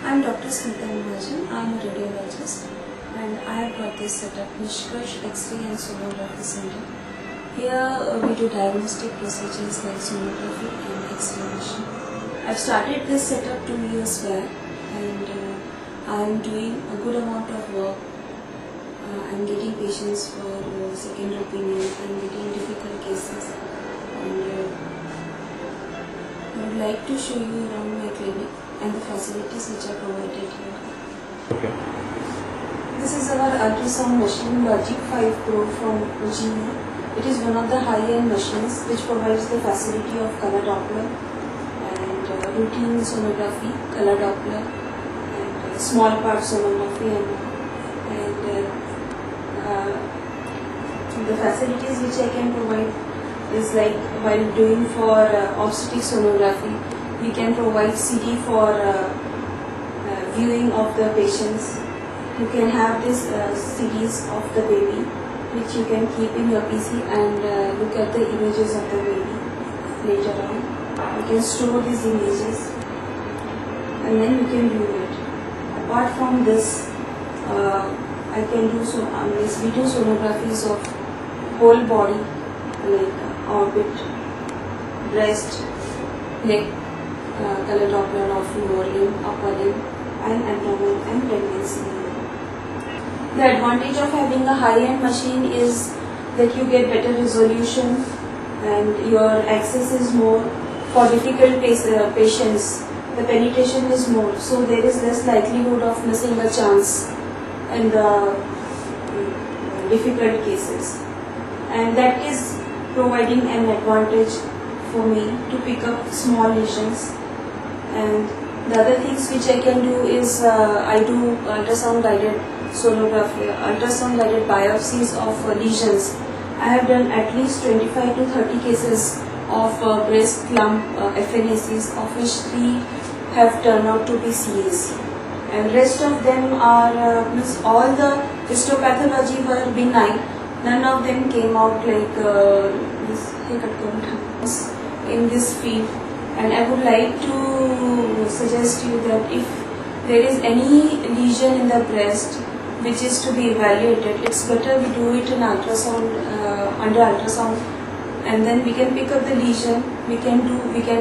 I'm Dr. Smita Mahajan. I'm a radiologist and I have got this setup, Nishkarsh X-ray and Sonography Center. Here we do diagnostic procedures like sonography and X-ray machine. I've started this setup 2 years back and I'm doing a good amount of work. I'm getting patients for second opinion, I'm getting difficult cases and I would like to show you around my clinic and the facilities which are provided here. Okay. This is our ultrasound machine, Logic 5 Pro from GE. It is one of the high-end machines which provides the facility of color Doppler and routine sonography, color Doppler and small part sonography and the facilities which I can provide is like while doing for obstetric sonography, we can provide CD for viewing of the patients. You can have this CDs of the baby which you can keep in your PC and look at the images of the baby later on. You can store these images and then you can view it. Apart from this, I can do video sonographies of whole body like orbit, breast, neck, color Doppler of lower limb, upper limb and abdomen and pregnancy. The advantage of having a high-end machine is that you get better resolution and your access is more for difficult patients. The penetration is more, so there is less likelihood of missing a chance in the difficult cases, and that is providing an advantage for me to pick up small lesions. And the other things which I can do is I do ultrasound guided sonography, ultrasound guided biopsies of lesions. I have done at least 25 to 30 cases of breast lump FNACs, of which 3 have turned out to be CAs. And rest of them are, all the histopathology were benign. None of them came out like in this field. And I would like to suggest you that if there is any lesion in the breast which is to be evaluated, it's better we do it in ultrasound, under ultrasound, and then we can pick up the lesion, we can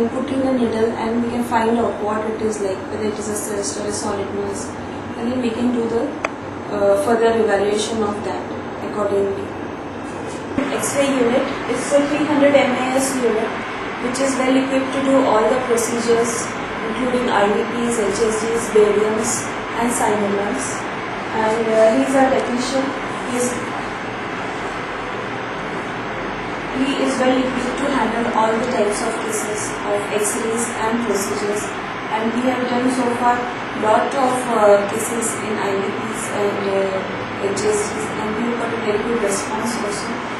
put in a needle and we can find out what it is like, whether it is a cyst or a solid mass, and then we can do the further evaluation of that accordingly. X-ray unit is a 300 MAS unit which is well equipped to do all the procedures including IVPs, HSGs, bariums and signalers. And he is our technician. He is well equipped to handle all the types of cases of X-rays and procedures. And we have done so far lot of cases in IVPs and HSGs, and we have got a very good response also.